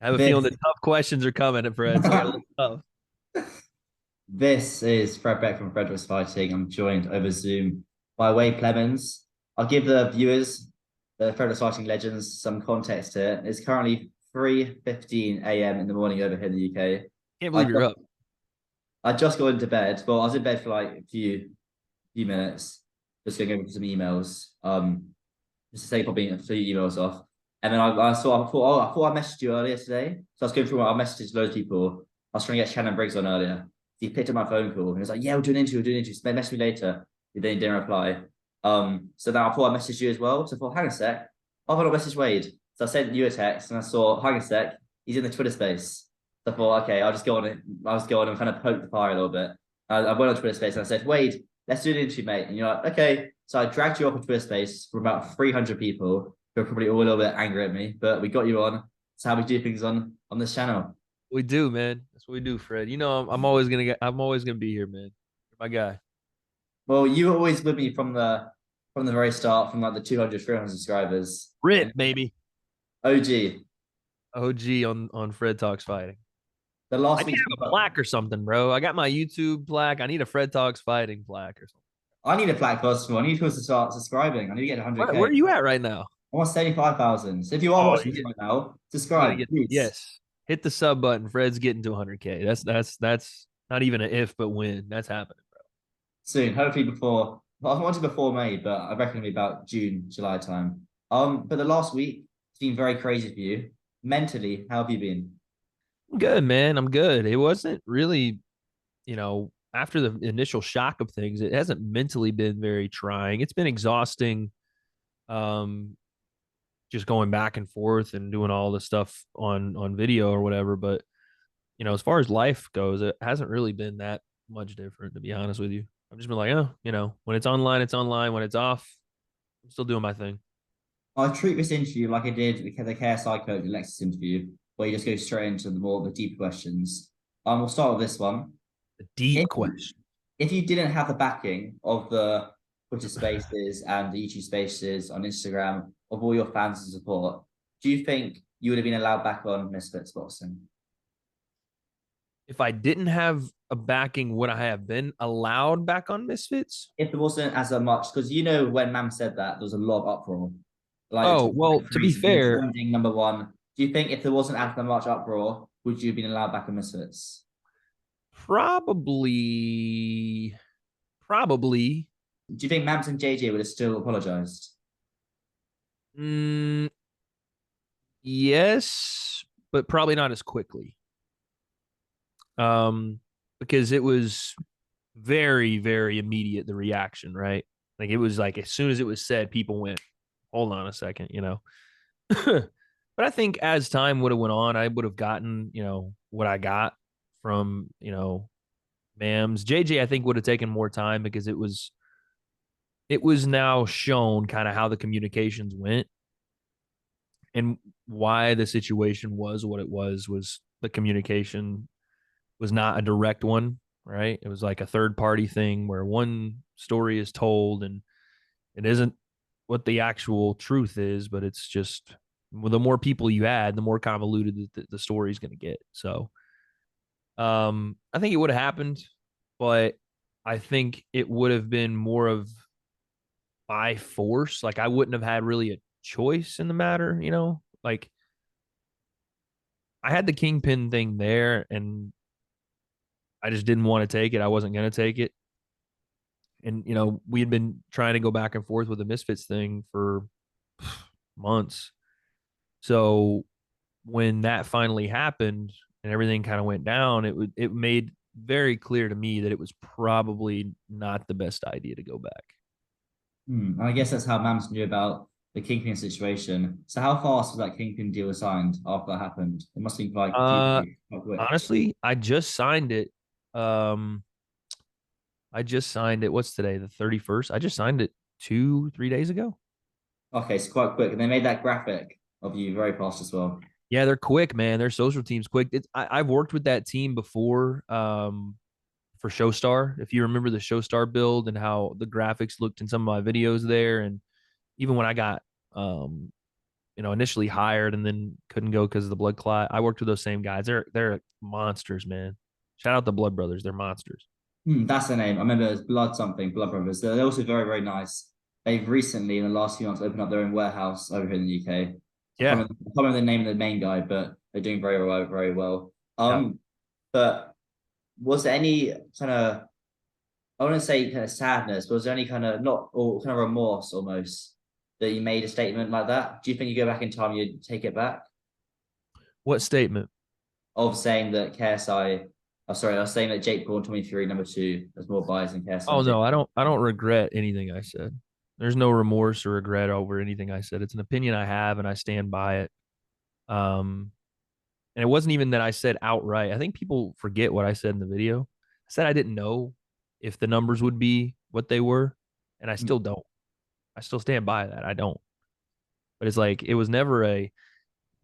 I have a feeling This the tough questions are coming, Fred. So I got to look tough. this is Fred Beck from Fred Was Fighting. I'm joined over Zoom by Wade Clemens. I'll give the viewers, the Fred Was Fighting legends, some context here. It's currently 3:15 a.m. in the morning over here in the UK. Can't I believe you're just, up. I just got into bed. Well, I was in bed for like a few minutes, just going over some emails. Just to say probably a few emails off. And then I thought, oh, I thought I messaged you earlier today. So I was going through my messages to loads of people. I was trying to get Shannon Briggs on earlier. He picked up my phone call and he was like, yeah, we're doing an interview, we're doing an interview. So message me later. Then he didn't reply. So now I thought I messaged you as well. So I thought, hang a sec. I thought I messaged Wade. So I sent you a text and I saw, hang a sec, he's in the Twitter space. So I thought, okay, I'll just go on it. I'll just go on and kind of poke the fire a little bit. I went on Twitter space and I said, Wade, let's do an interview, mate. And you're like, okay. So I dragged you up a Twitter space for about 300 people who are probably all a little bit angry at me, but we got you on. That's how we do things on this channel. We do, man. That's what we do, Fred. You know, I'm always gonna be here, man. You're my guy. Well, you were always with me from the very start, from like the 200, 300 subscribers. Rip, And baby. OG, OG on Fred Talks Fighting. the I last need to week's have a plaque or something, bro. I got my YouTube plaque. I need a Fred Talks Fighting plaque or something. I need a plaque first of all. I need people to start subscribing. I need to get Where 100K. are you at right now? I want 75,000. So if you are Oh, watching this right now, you gotta subscribe, get please. yes. Hit the sub button. Fred's getting to 100K. That's not even an if, but when. That's happening, bro. Soon, hopefully before. Well, I wanted before May, but I reckon it'll be about June, July time. But the last week it's been very crazy for you. Mentally, how have you been? I'm good, man. I'm good. It wasn't really, after the initial shock of things, it hasn't mentally been very trying. It's been exhausting, um, just going back and forth and doing all the stuff on video or whatever. But as far as life goes, it hasn't really been that much different, to be honest with you. I've just been like, oh, when it's online, it's online. When it's off, I'm still doing my thing. I treat this interview like I did the KSI coach Alexis interview, where you just go straight into the deep questions. We'll start with this one. A deep If question. if you didn't have the backing of the Twitter Spaces and the YouTube Spaces on Instagram of all your fans and support, do you think you would have been allowed back on Misfits Boxing? If I didn't have a backing, would I have been allowed back on Misfits? If there wasn't as a much, because when Mam said that, there was a lot of uproar. Like it Oh, was well, to be crazy. Being fair, trending number one. Do you think if there wasn't as much uproar, would you have been allowed back on Misfits? probably, Do you think Mams and JJ would have still apologized? mm, yes, but probably not as quickly. Um, because it was very, very immediate, the reaction, right? Like it was like as soon as it was said, people went, hold on a second. But I think as time would have went on, I would have gotten, what I got from, Mams. JJ, I think would have taken more time because it was now shown kind of how the communications went and why the situation was what it was the communication was not a direct one, right? It was like a third party thing where one story is told and it isn't what the actual truth is, but it's just the more people you add, the more convoluted the story is going to get. So, I think it would have happened, but I think it would have been more of by force. Like I wouldn't have had really a choice in the matter. Like I had the kingpin thing there and I just didn't want to take it. I wasn't going to take it. And, we had been trying to go back and forth with the Misfits thing for months. So when that finally happened and everything kind of went down, it made very clear to me that it was probably not the best idea to go back. I guess that's how Mams knew about the Kingpin situation. So how fast was that Kingpin deal signed after that happened? It must have been like a few Uh days, quite quick. Honestly, I just signed it. Um what's today? The 31st. I just signed it 2, 3 days ago. Okay, so quite quick. And they made that graphic of you very fast as well. Yeah, they're quick, man. Their social team's quick. I've worked with that team before, for Showstar. If you remember the Showstar build and how the graphics looked in some of my videos there, and even when I got initially hired and then couldn't go because of the blood clot. I worked with those same guys. They're monsters, man. Shout out the Blood Brothers. They're monsters. That's the name. I remember it was Blood something, Blood Brothers. They're also very, very nice. They've recently, in the last few months, opened up their own warehouse over here in the UK. Yeah. I can't remember the name of the main guy, but they're doing very well, very well. Yeah. But was there any kind of, I want to say kind of sadness, but was there any kind of not or kind of remorse almost that you made a statement like that? Do you think you go back in time, you'd take it back What statement? of saying that KSI? Oh, sorry, I was saying that Jake Paul 23, number two, has more bias than KSI Oh and Jake. no, I don't regret anything I said. There's no remorse or regret over anything I said. It's an opinion I have and I stand by it. Um and it wasn't even that I said outright. I think people forget what I said in the video. I said I didn't know if the numbers would be what they were, and I Mm, still don't. I still stand by that. I don't. But it's like it was never a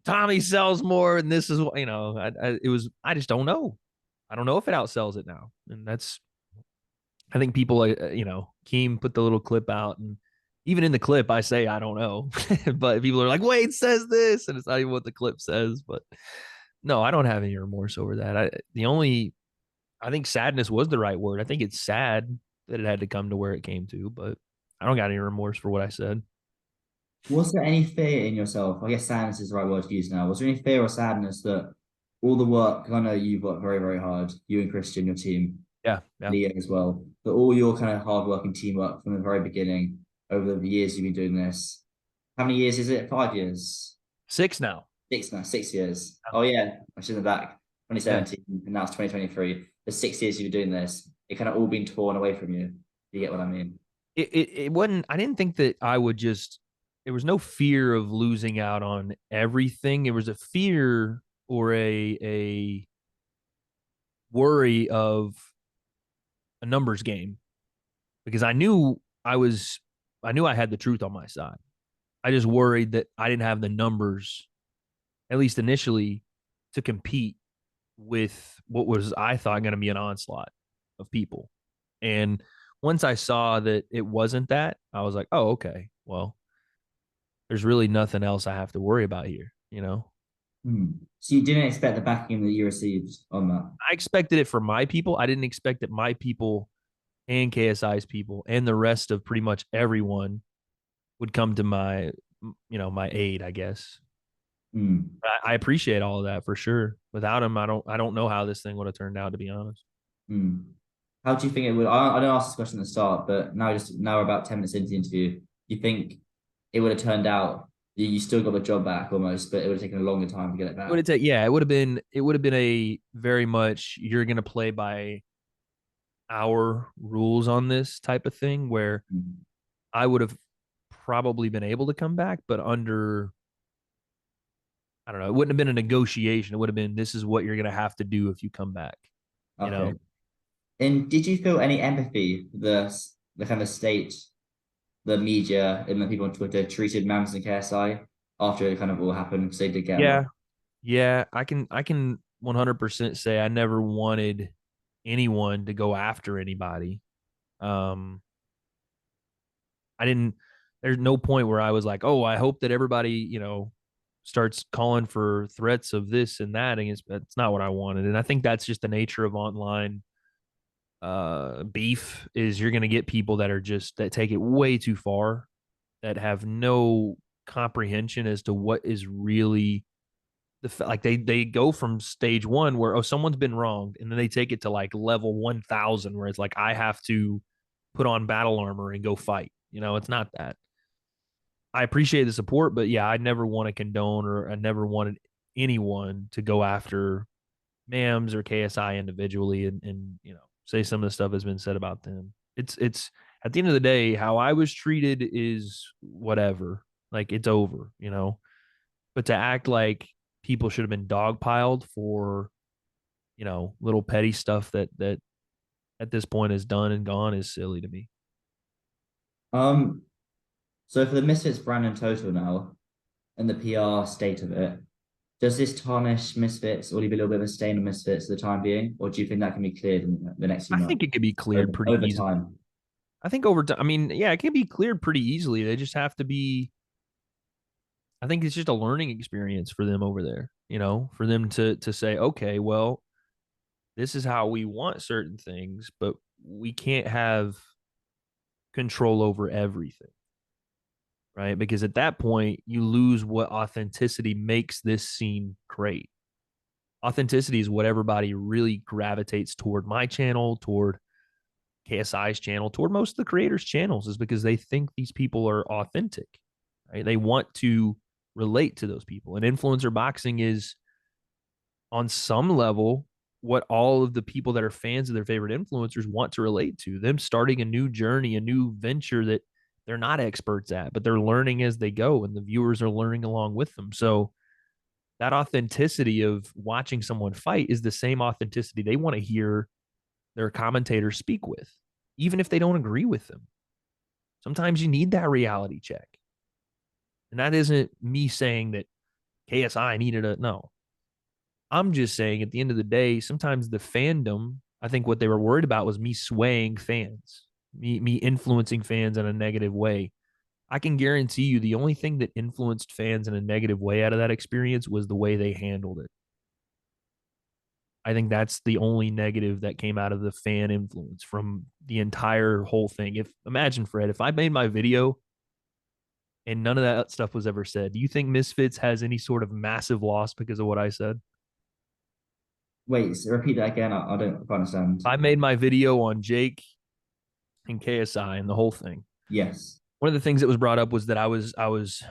Tommy sells more, and this is what it was. I just don't know. I don't know if it outsells it now, and that's. I think people, Keem put the little clip out, and even in the clip, I say I don't know, but people are like, "Wade says this," and it's not even what the clip says. But no, I don't have any remorse over that. I think sadness was the right word. I think it's sad that it had to come to where it came to, but I don't got any remorse for what I said. Was there any fear in yourself? I guess sadness is the right word to use now. Was there any fear or sadness that all the work, 'cause I know you've worked very, very hard, you and Christian, your team, Yeah, yeah, Leah as well, that all your kind of hard work and teamwork from the very beginning over the years you've been doing this. How many years is it? 5 years? six now. Six now, 6 years. Oh yeah, I should have back. Yeah, 2017, and now it's 2023. The 6 years you've been doing this, it kind of all been torn away from you. You get what I mean? it wasn't. I didn't think that I would just. There was no fear of losing out on everything. It was a fear or a worry of a numbers game because I knew I had the truth on my side. I just worried that I didn't have the numbers, at least initially, to compete with what was I thought going to be an onslaught of people. And once I saw that it wasn't that, I was like, oh, okay, well, there's really nothing else I have to worry about here. So you didn't expect the backing that you received on that? I expected it for my people. I didn't expect that my people and KSI's people and the rest of pretty much everyone would come to my aid, I guess. Hmm. I appreciate all of that for sure. Without him, I don't know how this thing would have turned out, to be honest. Hmm. How do you think it would? I don't ask this question at the start, but now we're about 10 minutes into the interview. You think it would have turned out? You still got the job back almost, but it would have taken a longer time to get it It would back. have taken, yeah, it would have been a very much you're gonna play by our rules on this type of thing where Hmm. I would have probably been able to come back, but under I don't know, it wouldn't have been a negotiation. It would have been this is what you're gonna have to do if you come back, you Okay. know. And did you feel any empathy for the kind of state, the media, and the people on Twitter treated Mams and KSI after it kind of all happened because they did get a lot? Yeah, yeah, I can 100% say I never wanted anyone to go after anybody. Um, I didn't. There's no point where I was like, oh, I hope that everybody, starts calling for threats of this and that. And it's not what I wanted. And I think that's just the nature of online beef. Is you're going to get people that are just that take it way too far, that have no comprehension as to what is really like they go from stage one where someone's been wronged and then they take it to like level 1000 where it's like I have to put on battle armor and go fight. It's not that. I appreciate the support, but yeah, I never want to condone or I never wanted anyone to go after Mams or KSI individually and say some of the stuff has been said about them. It's at the end of the day, how I was treated is whatever. Like it's over. But to act like people should have been dogpiled for, little petty stuff that at this point is done and gone is silly to me. Um, so for the Misfits brand in total now and the PR state of it, does this tarnish Misfits or leave a little bit of a stain on Misfits for the time being, or do you think that can be cleared in the next few I months think it could be cleared pretty over easily. time? I think over time, I mean, yeah, it can be cleared pretty easily. They just have to be I think it's just a learning experience for them over there, for them to say, okay, well, this is how we want certain things, but we can't have control over everything, right? Because at that point, you lose what authenticity makes this scene great. Authenticity is what everybody really gravitates toward my channel, toward KSI's channel, toward most of the creators' channels, is because they think these people are authentic, right? They want to relate to those people. And influencer boxing is, on some level, what all of the people that are fans of their favorite influencers want to relate to. Them starting a new journey, a new venture that they're not experts at, but they're learning as they go, and the viewers are learning along with them. So that authenticity of watching someone fight is the same authenticity they want to hear their commentators speak with, even if they don't agree with them. Sometimes you need that reality check. And that isn't me saying that KSI needed a no. I'm just saying at the end of the day, sometimes the fandom, I think what they were worried about was me swaying fans, me influencing fans in a negative way. I can guarantee you the only thing that influenced fans in a negative way out of that experience was the way they handled it. I think that's the only negative that came out of the fan influence from the entire whole thing. If imagine, Fred, if I made my video and none of that stuff was ever said, do you think Misfits has any sort of massive loss because of what I said? Wait, so repeat that again. I don't quite understand. I made my video on Jake and KSI and the whole thing. Yes. One of the things that was brought up was that I was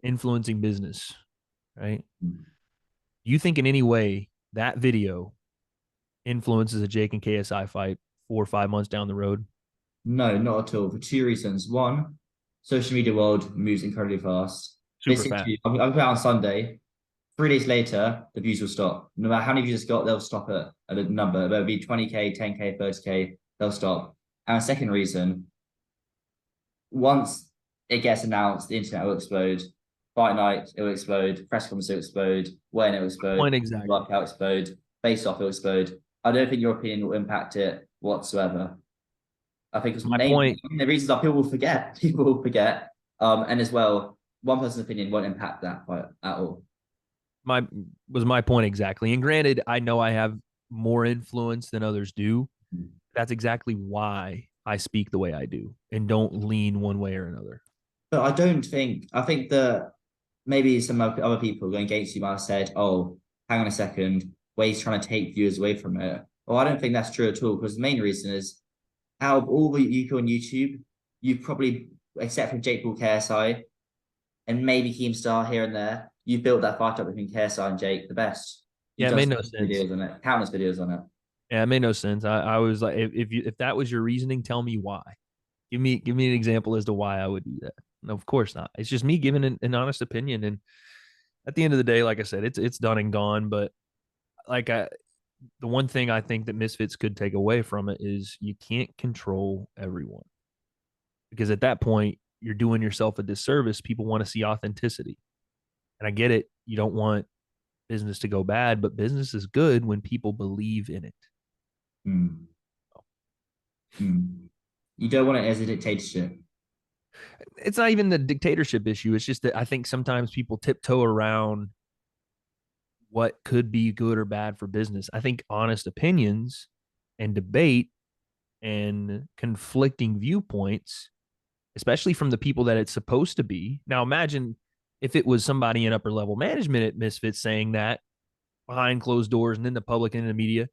influencing business, right? Do you think in any way that video influences a Jake and KSI fight 4 or 5 months down the road? No, not at all. For two reasons. One, social media world moves incredibly fast. Super This fast. interview, I'll put it out on Sunday. 3 days later, the views will stop. No matter how many views it's got, they'll stop at a number. There'll be 20K, 10K, 30K, they'll stop. And a second reason, once it gets announced, the internet will explode. Fight night, it will explode. Press conference will explode. When it will explode. Point exactly. Workout explode. Face off will explode. I don't think your opinion will impact it whatsoever. I think it's My point. the reasons are people will forget. People will forget. And as well, one person's opinion won't impact that quite at all. My point exactly. And granted, I know I have more influence than others do. That's exactly why I speak the way I do and don't lean one way or another. But I think that maybe some other people going against you might have said, oh, hang on a second, Wade's trying to take viewers away from it. Well, I don't think that's true at all, because the main reason is out of all the people on YouTube, you probably, except for Jake Paul KSI and maybe Keemstar here and there, you've built that fight up between KSI and Jake the best. Yeah, You've it done made no sense. videos on it, countless videos on it. Yeah, it made no sense. I was like, if that was your reasoning, tell me why. Give me an example as to why I would do that. No, of course not. It's just me giving an honest opinion. And at the end of the day, like I said, it's done and gone. But like the one thing I think that Misfits could take away from it is you can't control everyone, because at that point you're doing yourself a disservice. People want to see authenticity, and I get it. You don't want business to go bad, but business is good when people believe in it. Hmm. You don't want it as a dictatorship. It's not even the dictatorship issue. It's just that I think sometimes people tiptoe around what could be good or bad for business. I think honest opinions and debate and conflicting viewpoints, especially from the people that it's supposed to be. Now, imagine if it was somebody in upper level management at Misfits saying that behind closed doors and in the public and in the media.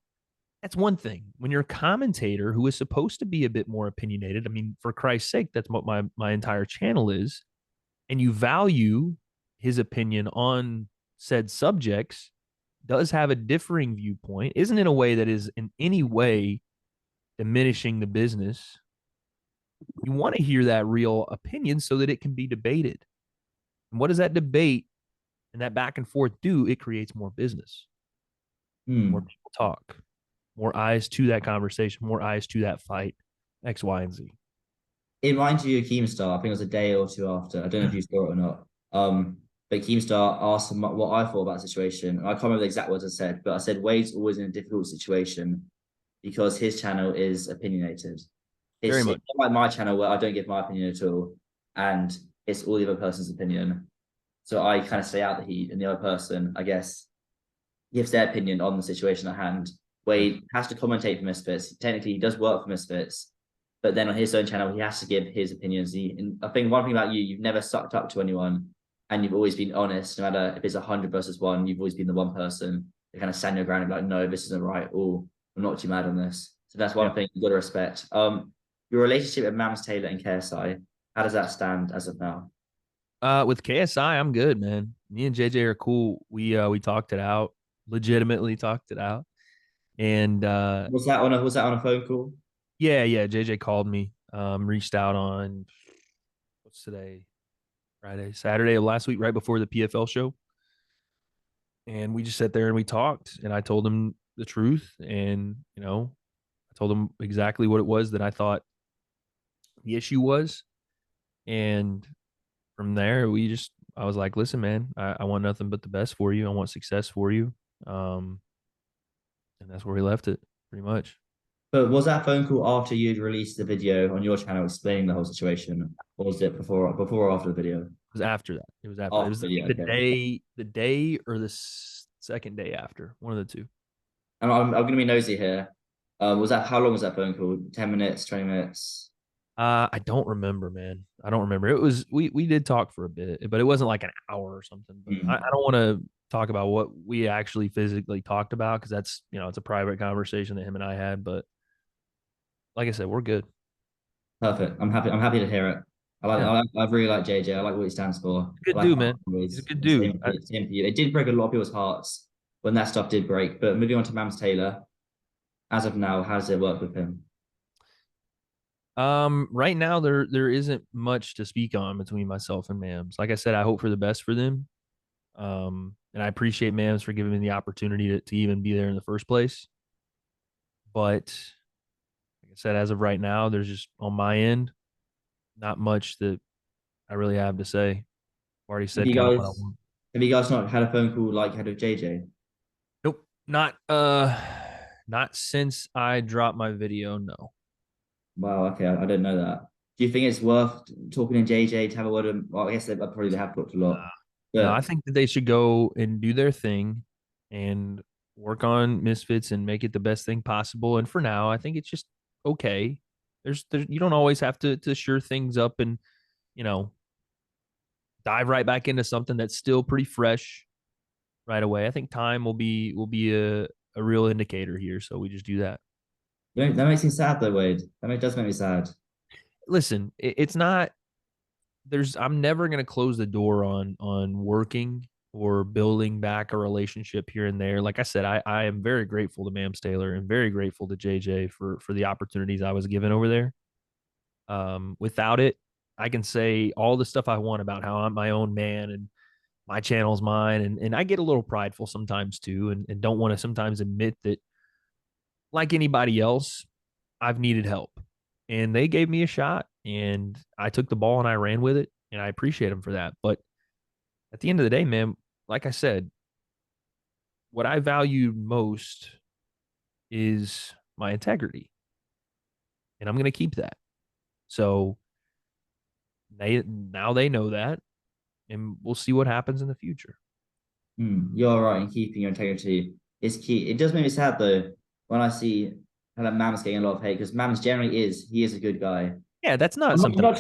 That's one thing. When you're a commentator who is supposed to be a bit more opinionated, I mean, for Christ's sake, that's what my entire channel is, and you value his opinion on said subjects, does have a differing viewpoint, isn't in a way that is in any way diminishing the business. You want to hear that real opinion so that it can be debated. And what does that debate and that back and forth do? It creates more business, more people talk, more eyes to that conversation, more eyes to that fight, X, Y, and Z. It reminds you of Keemstar. I think it was a day or two after. I don't know if you saw it or not. But Keemstar asked him what I thought about the situation. I can't remember the exact words I said, but I said Wade's always in a difficult situation because his channel is opinionated. It's not like my channel where I don't give my opinion at all, and it's all the other person's opinion. So I kind of stay out the heat, and the other person, I guess, gives their opinion on the situation at hand, where Yeah. he has to commentate for Misfits. Technically, he does work for Misfits, but then on his own channel, he has to give his opinions. And I think one thing about you, you've never sucked up to anyone, and you've always been honest. No matter if it's 100 versus one, you've always been the one person to kind of stand your ground and be like, no, this isn't right, or I'm not too mad on this. So that's Yeah. one thing you got to respect. Your relationship with Mams Taylor and KSI, how does that stand as of now? With KSI, I'm good, man. Me and JJ are cool. We talked it out, legitimately talked it out. And Was that on a phone call? yeah, yeah, JJ called me, reached out on what's today? Friday, Saturday of last week, right before the PFL show. And we just sat there and we talked. And I told him the truth. And, I told him exactly what it was that I thought the issue was. And from there, I was like, listen, man, I want nothing but the best for you. I want success for you. Um, and that's where we left it pretty much. But was that phone call after you'd released the video on your channel explaining the whole situation, or was it before or after the video? It was after that. It was after. It After was the I think video, okay. the day or the second day after, one of the two. And I'm going to be nosy here. Was that how long was that phone call? 10 minutes, 20 minutes? I don't remember, man. I don't remember. It was we did talk for a bit, but it wasn't like an hour or something. But I Hmm. don't want to talk about what we actually physically talked about because that's it's a private conversation that him and I had. But like I said, we're good. Perfect. I'm happy. I'm happy to hear it. Yeah, I really like JJ. I like what he stands for. he's a I good like dude, how man. He's a always good dude. same for you. It did break a lot of people's hearts when that stuff did break. But moving on to Mams Taylor, as of now, how does it work with him? Right now there isn't much to speak on between myself and Mams. Like I said, I hope for the best for them. And I appreciate Mams for giving me the opportunity to even be there in the first place. But like I said, as of right now, there's just on my end not much that I really have to say. I've already Have said you kind of what I guys want. have you guys not had a phone call like you had with JJ? Nope, not since I dropped my video. No, Wow, okay, I didn't know that. Do you think it's worth talking to JJ to have a word? Well, I guess they probably have talked a lot, no. I but think that they should go and do their thing and work on Misfits and make it the best thing possible. And for now, I think it's just okay. There's you don't always have to sure things up and you know dive right back into something that's still pretty fresh right away. I think time will be a real indicator here. So we just do that. that makes me sad though, Wade. Does make me sad. Listen, it's not there's I'm never gonna close the door on working or building back a relationship here and there. Like I said, I am very grateful to Mams Taylor and very grateful to JJ for the opportunities I was given over there. Without it, I can say all the stuff I want about how I'm my own man and my channel's mine. And I get a little prideful sometimes too, and don't want to sometimes admit that, like anybody else, I've needed help. And they gave me a shot and I took the ball and I ran with it. And I appreciate them for that. But at the end of the day, man, like I said, what I value most is my integrity. And I'm going to keep that. So now they know that. And we'll see what happens in the future. You're right in keeping your integrity is key. It does make me sad though when I see kind of Mams getting a lot of hate because Mams generally he is a good guy. Yeah, that's not something. I'm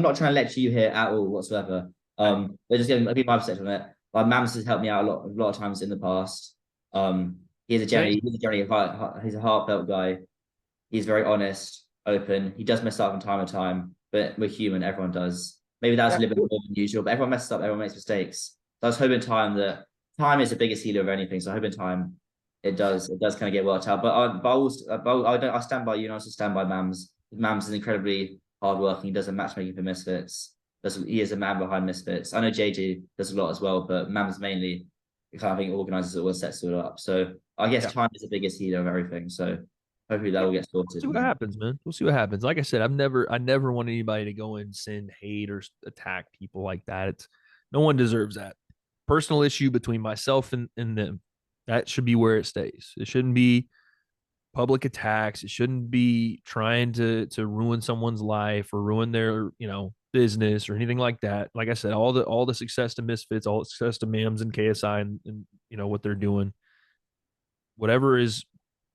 not trying to lecture you here at all whatsoever. I, But just getting my perspective on it. Like Mams has helped me out a lot of times in the past. Thanks. He's a generally he's a heartfelt guy. He's very honest, open. He does mess up from time to time, but we're human. Everyone does. Maybe that's a Yeah. little bit more than usual, but everyone messes up. Everyone makes mistakes. So I was hoping time that time is the biggest healer of anything. So I hope in time it does kind of get worked out. I stand by you and I also stand by Mams. Mams is incredibly hardworking. He does a matchmaking for Misfits. He is a man behind Misfits. I know JJ does a lot as well, but Mams mainly kind of think organizes it all, sets it all up. So I guess Yeah. time is the biggest healer of everything. So hopefully that Yeah. will get We'll sorted. see what happens, man. We'll see what happens. Like I said, I never want anybody to go and send hate or attack people like that. It's no one deserves that. Personal issue between myself and them. That should be where it stays. It shouldn't be public attacks. It shouldn't be trying to ruin someone's life or ruin their business or anything like that. Like I said, all the success to Misfits, all the success to Mams and KSI, and what they're doing. Whatever is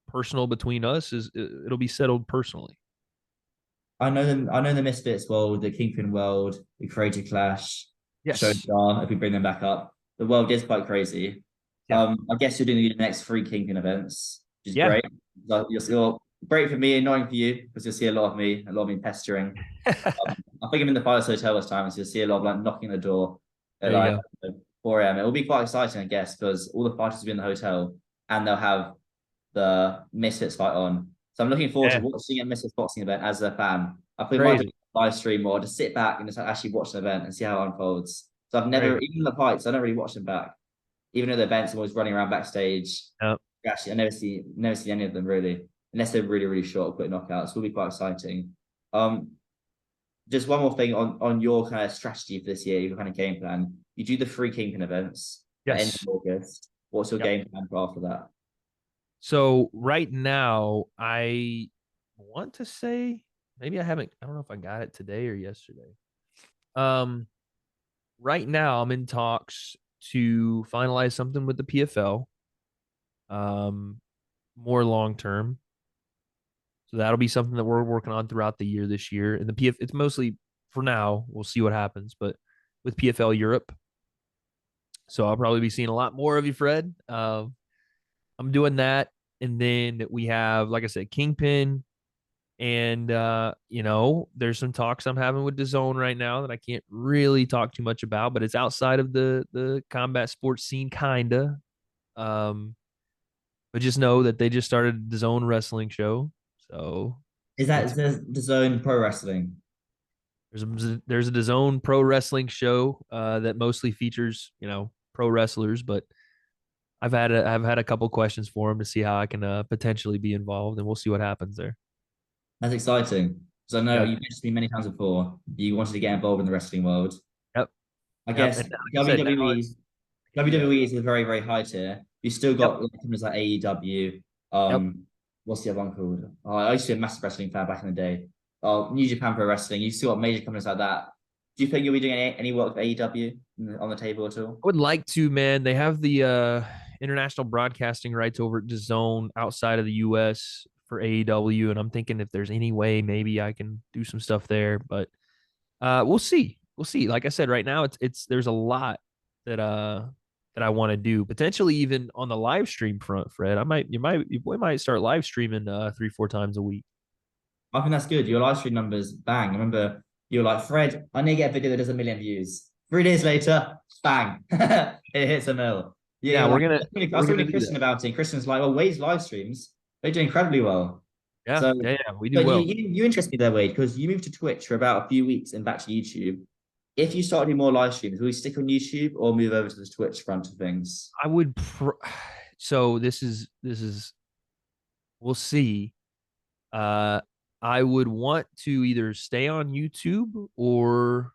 personal between us it'll be settled personally. I know them. I know the Misfits world, the Kingpin world, the Creator Clash, Yes. Showstar. If we bring them back up, the world is quite crazy. Yeah. I guess you're doing the next three Kingpin events, which is Yeah. great. You're great for me, annoying for you because you'll see a lot of me pestering. I think I'm in the Palace Hotel this time, so you'll see a lot of like knocking the door at There you like go. 4 a.m. It will be quite exciting, I guess, because all the fighters will be in the hotel and they'll have the Misfits fight on. So I'm looking forward to Yeah. watching a Misfits boxing event as a fan. I think I might do Crazy. a live stream or just sit back and just actually watch an event and see how it unfolds. So I've never, Crazy. even the fights, I don't really watch them back. Even though the events, I'm always running around backstage. Yeah. Actually, I never see any of them really, unless they're really, really short, quick knockouts. Will be quite exciting. Um, just one more thing on your kind of strategy for this year, your kind of game plan. You do the free Kingpin events at end Yes. of August. What's your Yep. game plan for after that? So right now, I want to say maybe I haven't. I don't know if I got it today or yesterday. Um, right now I'm in talks to finalize something with the PFL. Um, more long term. So that'll be something that we're working on throughout the year this year. And the PF, it's mostly for now. We'll see what happens, but with PFL Europe. So I'll probably be seeing a lot more of you, Fred. I'm doing that, and then we have, like I said, Kingpin, and there's some talks I'm having with DAZN right now that I can't really talk too much about, but it's outside of the combat sports scene, kinda. Um, but just know that they just started the DAZN wrestling show, so Is that it's the Zone Pro Wrestling? there's a DAZN pro wrestling show that mostly features pro wrestlers, but I've had a couple questions for him to see how I can potentially be involved, and we'll see what happens there. That's exciting. So I know Yep, you've mentioned me many times before. You wanted to get involved in the wrestling world. yep, I yep. And guess like I said, now WWE it's I can do that. WWE is a very, very high tier. You still Yep, got like, companies like AEW. yep. What's the other one called? Oh, I used to be a massive wrestling fan back in the day. Oh, New Japan Pro Wrestling. You still got major companies like that. Do you think you'll be doing any work with AEW on the table at all? I would like to, man. They have the international broadcasting rights over at DAZN outside of the U.S. for AEW, and I'm thinking if there's any way, maybe I can do some stuff there. But we'll see. We'll see. Like I said, right now it's there's a lot that that I want to do. Potentially even on the live stream front, Fred. We might start live streaming 3-4 times a week. I think that's good. Your live stream numbers, bang. I remember you were like, Fred, I need to get a video that does 1 million views. 3 days later, bang, it hits a mill. Yeah, Yeah, you're we're like, gonna I we're was talking gonna to do Christian that. about it. And Christian's like, well, Wade's live streams, they do incredibly well. Yeah, So, yeah, yeah. We do but you, well. you, you interest me there, Wade, because you moved to Twitch for about a few weeks and back to YouTube. If you start doing more live streams, will you stick on YouTube or move over to the Twitch front of things? I would. So this is we'll see. Uh, I would want to either stay on YouTube or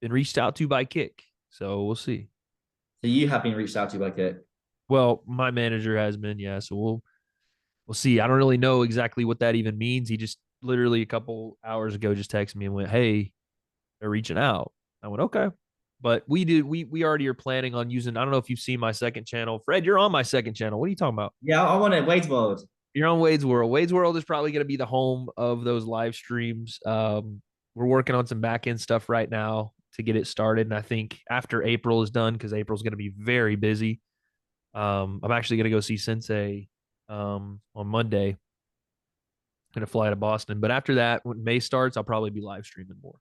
been reached out to by Kick. So we'll see. So you have been reached out to by Kit. Well, my manager has been, yeah. So we'll see. I don't really know exactly what that even means. He just literally a couple hours ago just texted me and went, "Hey, they're reaching out." I went, "Okay." But we already are planning on using. I don't know if you've seen my second channel, Fred. You're on my second channel. What are you talking about? Yeah, I want it. Wade's World. You're on Wade's World. Wade's World is probably going to be the home of those live streams. We're working on some back end stuff right now to get it started, and I think after April is done, because April's going to be very busy. I'm actually going to go see Sensei on Monday. Going to fly to Boston, but after that, when May starts, I'll probably be live streaming more.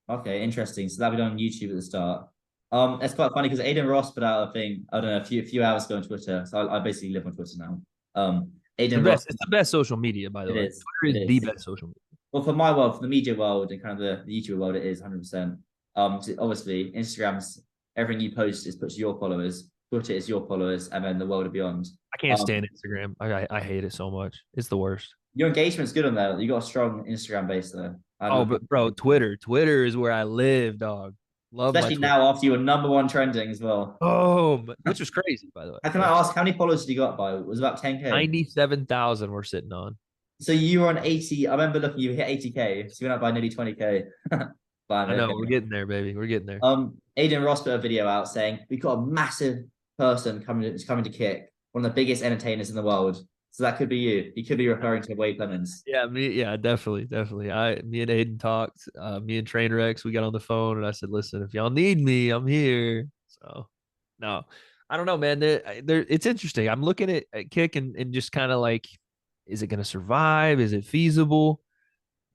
Okay, interesting. So that'll be done on YouTube at the start. It's quite funny because Aiden Ross put out a thing, I don't know, a few hours ago on Twitter. So I basically live on Twitter now. It's the Aiden Ross, best. It's the best social media, by the it way. is. It Twitter is the is. best social media. Well, for my world, for the media world and kind of the YouTube world, it is 100%. So obviously, Instagram's everything you post is put to your followers. Twitter is your followers, and then the world of beyond. I can't Um, stand Instagram. I hate it so much. It's the worst. your engagement's good on there. You got a strong Instagram base there. I Oh, look, but bro, Twitter is where I live, dog. Love my especially Twitter. now after you were number one trending as well. Oh, which was crazy, by the way. How can I ask how many followers did you got by? It was about 10K. 97,000 we're sitting on. So you were on 80. I remember looking, you hit 80K. So you went up by nearly 20K. Fine, I know okay. we're getting there, baby. We're getting there. Aiden Ross put a video out saying we've got a massive person coming to kick, one of the biggest entertainers in the world. So that could be you. You could be referring to Wade Clemens. Yeah, yeah, definitely, definitely. Me and Aiden talked. Me and Trainwrecks, we got on the phone, and I said, "Listen, if y'all need me, I'm here." So, no, I don't know, man. It's interesting. I'm looking at Kick and just kind of like, is it going to survive? Is it feasible?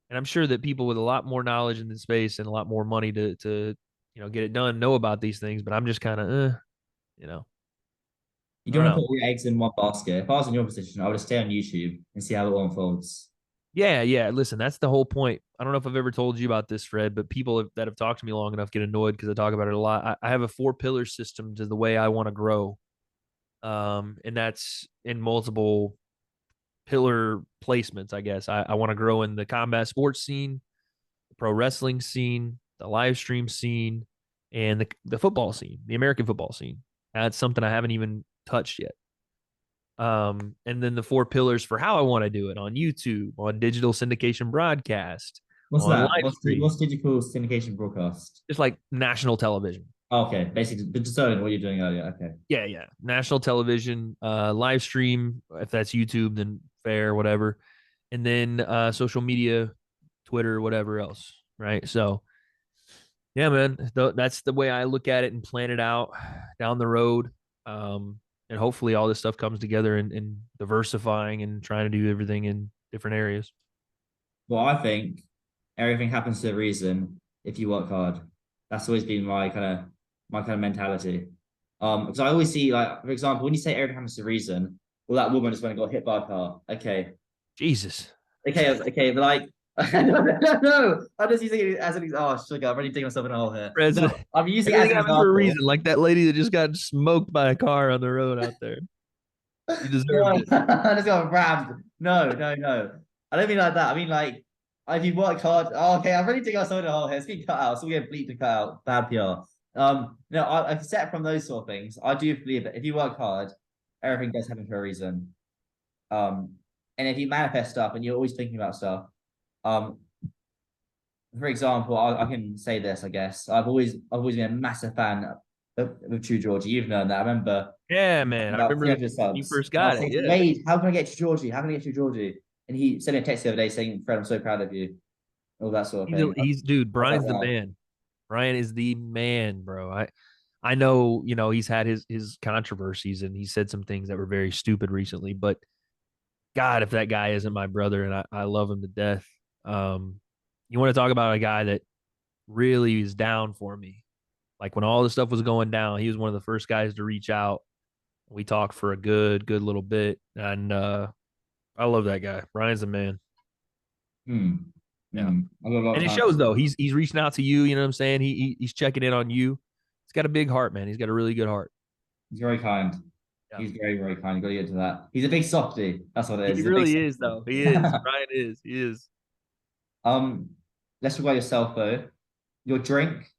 And I'm sure that people with a lot more knowledge in the space and a lot more money to get it done know about these things. But I'm just kind of, you know, You I don't don't want to know. put all your eggs in one basket. If I was in your position, I would stay on YouTube and see how it all unfolds. Yeah, yeah. Listen, that's the whole point. I don't know if I've ever told you about this, Fred, but that have talked to me long enough get annoyed because I talk about it a lot. I have a 4 pillar system to the way I want to grow, and that's in multiple pillar placements. I guess I want to grow in the combat sports scene, the pro wrestling scene, the live stream scene, and the football scene, the American football scene. That's something I haven't even touched yet. And then the 4 pillars for how I want to do it on YouTube, on digital syndication broadcast, What's on that? live stream, What's digital syndication broadcast? just like national television. Oh, okay, basically, but just what you're doing earlier. Okay. Yeah, yeah. National television, live stream, if that's YouTube, then fair, whatever. And then social media, Twitter, whatever else. Right. So, yeah, man, that's the way I look at it and plan it out down the road. And hopefully all this stuff comes together and diversifying and trying to do everything in different areas. Well, I think everything happens to a reason if you work hard. That's always been my kind of mentality. Because I always see, like, for example, when you say everything happens to a reason, well, that woman just went and got hit by a car. Okay. Jesus. Okay, but like no, I'm just using it as an example. Oh, sugar, I'm already digging myself in a hole here. No, President. I'm using it as Everything an happens for a example. reason. Like that lady that just got smoked by a car on the road out there. You deserved No, it. I just got rammed. No, no, no. I don't mean like that. I mean like if you work hard. Oh, okay, I'm really digging myself in a hole here. It's being cut out, so we get bleep to cut out. Bad PR. No, I set from those sort of things. I do believe that if you work hard, everything does happen for a reason. Um, and if you manifest stuff and you're always thinking about stuff, um, for example, I can say this, I guess. I've always been a massive fan of True Georgie. You've known that. I remember Yeah, man. I about remember 300 when you subs. first And I got was it. saying, Yeah. Wade, how can I get you Georgie? How can I get you Georgie? And he sent me a text the other day saying, Fred, I'm so proud of you. All that sort of thing. He's dude, What's that Brian's the now? man. Brian is the man, bro. I know, he's had his controversies and he said some things that were very stupid recently, but God, if that guy isn't my brother and I love him to death. You want to talk about a guy that really is down for me. Like when all the stuff was going down, he was one of the first guys to reach out. We talked for a good little bit. And I love that guy. Brian's the man. Hmm. Yeah. I've got a lot of And it time. shows though. He's reaching out to you, you know what I'm saying? He's checking in on you. He's got a big heart, man. He's got a really good heart. He's very kind. Yeah. He's very, very kind. You got to get to that. He's a big softy. That's what it is. He He's a big really is though. He is. softy. Brian is. He is. um, let's talk about yourself though. Your drink,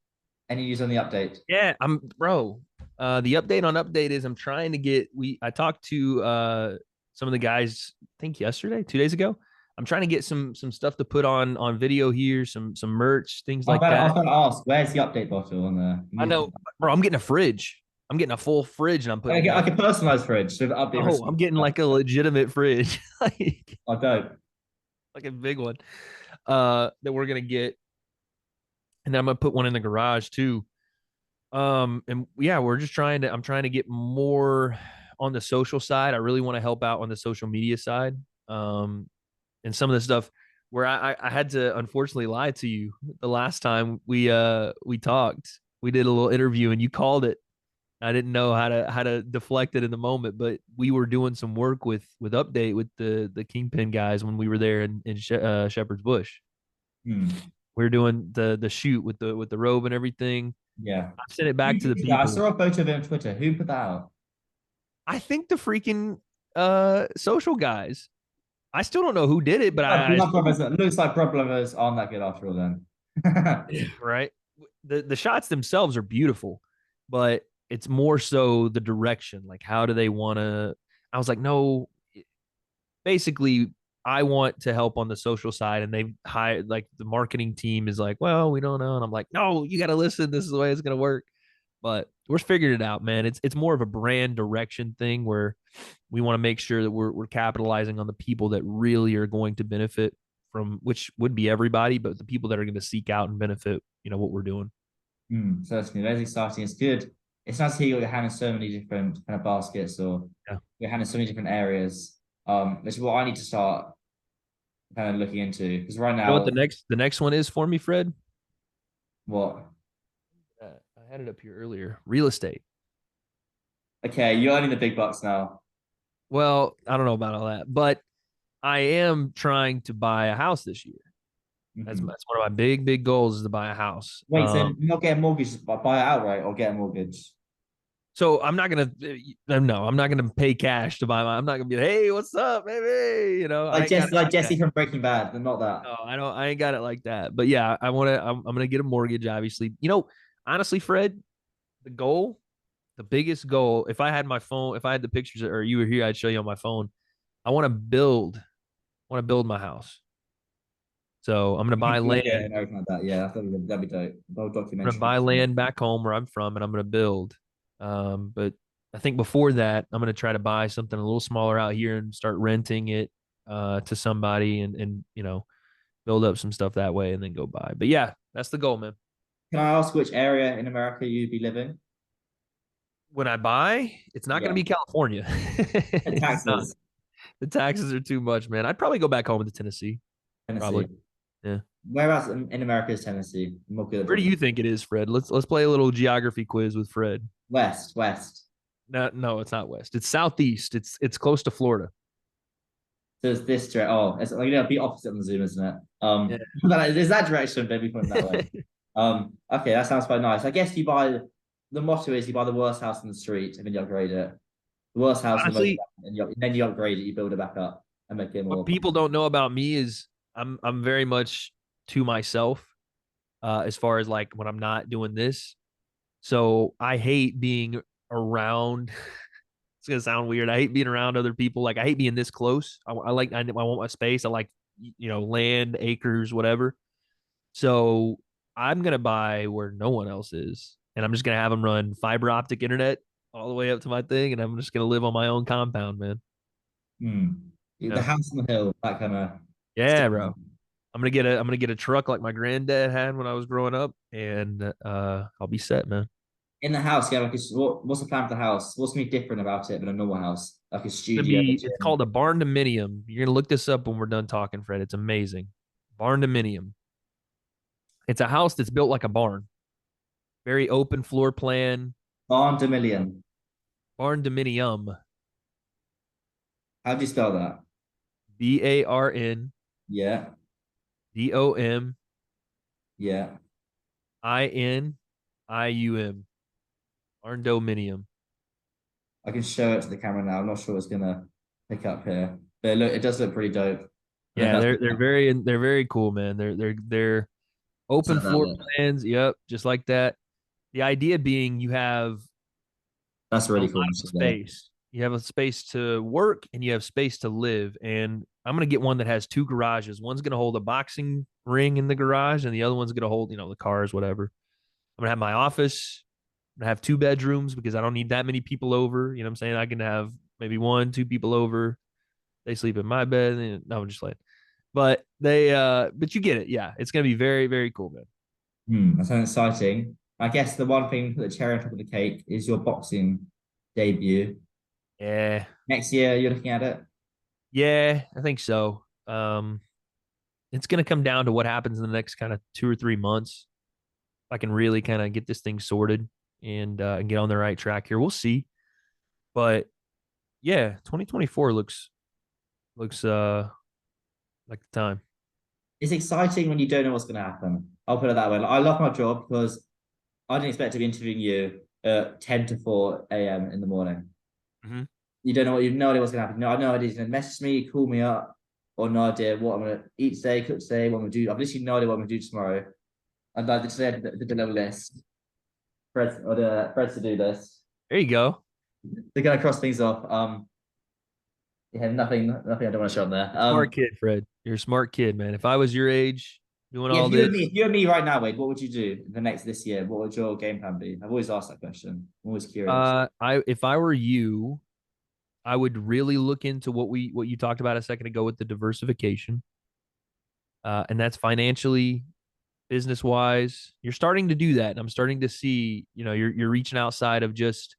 any news on the update? Yeah, I'm bro. The update on update is I'm trying to get I talked to some of the guys I think yesterday, 2 days ago. I'm trying to get some stuff to put on video here, some merch, things like I was that. going to ask, where's the update bottle on the I music? know, bro, I'm getting a fridge. I'm getting a full fridge and I'm putting it Like down. a personalized fridge with update Oh, I'm receipt. getting like a legitimate fridge. I don't. Like a big one. That we're gonna get. And then I'm gonna put one in the garage too. And yeah, I'm trying to get more on the social side. I really want to help out on the social media side. And some of the stuff where I had to unfortunately lie to you the last time we talked. We did a little interview and you called it. I didn't know how to deflect it in the moment, but we were doing some work with update with the Kingpin guys when we were there in Shepherd's Bush. Hmm. We were doing the shoot with the robe and everything. Yeah. I sent it back to the I people. saw a photo of it on Twitter. Who put that out? I think the freaking social guys. I still don't know who did it, but I Blood assume, brothers. It looks like blood brothers aren't that good after all. Then. right. The shots themselves are beautiful, but it's more so the direction. Like, how do they want to? I was like, no. Basically, I want to help on the social side, and they hired like the marketing team is like, well, we don't know, and I'm like, no, you got to listen. This is the way it's gonna work. But we're figuring it out, man. It's more of a brand direction thing where we want to make sure that we're capitalizing on the people that really are going to benefit from, which would be everybody, but the people that are going to seek out and benefit, what we're doing. Certainly, that's exciting. It's good. It's nice to hear you got your hand in so many different kind of baskets or Yeah. your hand in so many different areas. Which is what I need to start kind of looking into because right You know what now, the next one is for me, Fred? what? I had it up here earlier. Real estate. Okay, you're earning the big bucks now. Well, I don't know about all that, but I am trying to buy a house this year. That's one of my big, big goals is to buy a house. Wait, so you're not getting a mortgage, but buy it outright or get a mortgage? So I'm not gonna no, I'm not gonna pay cash to buy my. I'm not gonna be like, hey, what's up, baby? I ain't got it Like like that. Jesse from Breaking Bad, but not that. No, I don't. I ain't got it like that. But yeah, I want to. I'm gonna get a mortgage. Obviously, honestly, Fred, the goal, the biggest goal. If I had my phone, if I had the pictures, or you were here, I'd show you on my phone. I want to build. I want to build my house. So I'm gonna buy land. Yeah, and everything like that. Yeah, that'd be dope. The whole I'm gonna documentary. buy land back home where I'm from, and I'm gonna build. But I think before that, I'm gonna try to buy something a little smaller out here and start renting it to somebody, and build up some stuff that way, and then go buy. But yeah, that's the goal, man. Can I ask which area in America you'd be living? When I buy, it's not gonna Yeah, be California. It's not. taxes, The taxes are too much, man. I'd probably go back home to Tennessee. Probably. Tennessee. Yeah. Whereabouts in America is Tennessee? I'm not good at Where do geography. you think it is, Fred? Let's play a little geography quiz with Fred. West. No, no, it's not west. It's southeast. It's close to Florida. So it's this direction. Oh, it's like be opposite on the Zoom, isn't it? Yeah. But it's that direction, maybe point that way. Okay, that sounds quite nice. I guess you buy the motto is you buy the worst house in the street and then you upgrade it. The worst house in the most, Honestly, and then you upgrade it, you build it back up and make it what more. people don't know about me is I'm very much to myself as far as like when I'm not doing this. So I hate being around. It's gonna sound weird. I hate being around other people. Like I hate being this close. I want my space. I like land, acres, whatever. So I'm gonna buy where no one else is, and I'm just gonna have them run fiber optic internet all the way up to my thing, and I'm just gonna live on my own compound, man. Hmm. The Yeah, house on the hill, that kind of yeah, stuff. bro. I'm gonna get a truck like my granddad had when I was growing up, and I'll be set, man. In the house, yeah, like what's the plan for the house? What's gonna be different about it than a normal house? Like a It's gonna studio, be. It's gym. called a barn dominium. You're gonna look this up when we're done talking, Fred. It's amazing. Barn dominium. It's a house that's built like a barn. Very open floor plan. Barn Dominion. Barn dominium. How do you spell that? Yeah, BARNDOMINIUM. yeah. Barndominium. I can show it to the camera now. I'm not sure it's gonna pick up here, but look, it does look pretty dope. I think Yeah, that's they're very cool, man. They're open set that floor look. plans. Yep, just like that. The idea being you have That's a really lot cool. of space. You have a space to work and you have space to live. And I'm gonna get one that has two garages. One's gonna hold a boxing ring in the garage, and the other one's gonna hold, the cars, whatever. I'm gonna have my office. I'm gonna have two bedrooms because I don't need that many people over. You know what I'm saying? I can have maybe one, two people over. They sleep in my bed. No, I'm just like, but you get it. Yeah, it's gonna be very, very cool, man. That sounds exciting. I guess the one thing for the cherry on top of the cake is your boxing debut. Yeah, Next year, you're looking at it. yeah, I think so. It's gonna come down to what happens in the next kind of 2 or 3 months. If I can really kind of get this thing sorted and get on the right track here, we'll see. But yeah, 2024 looks like the time. It's exciting when you don't know what's going to happen. I'll put it that way. Like, I love my job because I didn't expect to be interviewing you at 10 to 4 a.m. in the morning. Mm-hmm. You have no idea what's going to happen. No, I have no idea. He's going to message me, call me up, or no idea what I'm going to eat today, cook today, what I'm going to do. I've literally no idea what I'm going to do tomorrow. And like today, I did a little list. Fred's to do list. There you go. They're going to cross things off. Yeah, nothing I don't want to show on there. Smart kid, Fred. You're a smart kid, man. If I was your age doing Yeah, all this, if you and me right now, Wade, what would you do in the next this year? What would your game plan be? I've always asked that question. I'm always curious. I if I were you, I would really look into what you talked about a second ago with the diversification. And that's financially, business wise. You're starting to do that. And I'm starting to see, you're reaching outside of just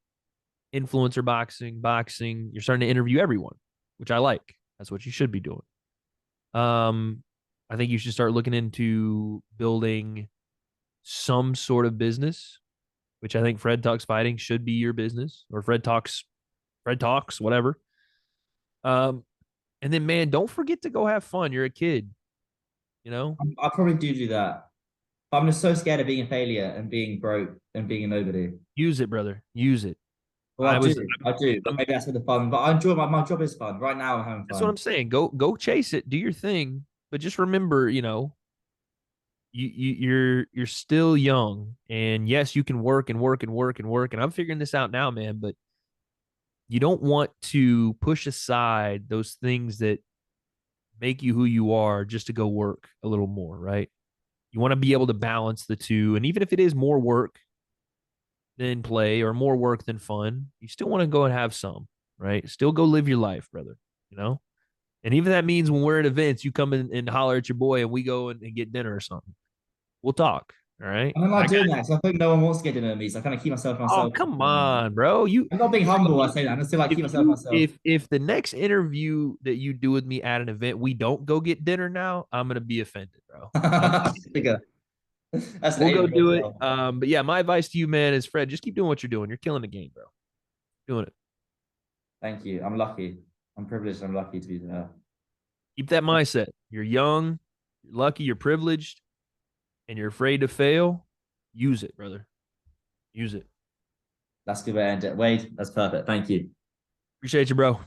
influencer boxing. You're starting to interview everyone, which I like. That's what you should be doing. Um, I think you should start looking into building some sort of business, which I think Fred Talks Fighting should be your business, or Fred Talks, whatever. Um, and then man, don't forget to go have fun. You're a kid, you know. I'll probably do that. But I'm just so scared of being a failure and being broke and being a nobody. Use it, brother. Use it. Well, I was. I do. But I'm, maybe that's for the fun. But I enjoy my job is fun. Right now, I'm having that's what fun. I'm saying. Go chase it. Do your thing. But just remember, you're still young, and yes, you can work and work and work and work. And I'm figuring this out now, man. But you don't want to push aside those things that make you who you are just to go work a little more, right? You want to be able to balance the two. And even if it is more work than play or more work than fun, you still want to go and have some, right? Still go live your life, brother, you know? And even that means when we're at events, you come in and holler at your boy and we go and get dinner or something. We'll talk. All right. And I'm not doing that. So I think no one wants to get in on me. So I kind of keep myself to Oh, myself. come on, bro. You I'm not being humble. I say that. I'm still like if keep myself to you myself. if the next interview that you do with me at an event we don't go get dinner now, I'm gonna be offended, bro. Figure. That's an We'll go aim for as do it. well. But yeah, my advice to you, man, is Fred, just keep doing what you're doing. You're killing the game, bro. Doing it. Thank you. I'm lucky. I'm privileged. I'm lucky to be there. Keep that mindset. You're young, you're lucky, you're privileged, and you're afraid to fail. Use it, brother. Use it. That's good way to end it. Wade, that's perfect. Thank you. Appreciate you, bro.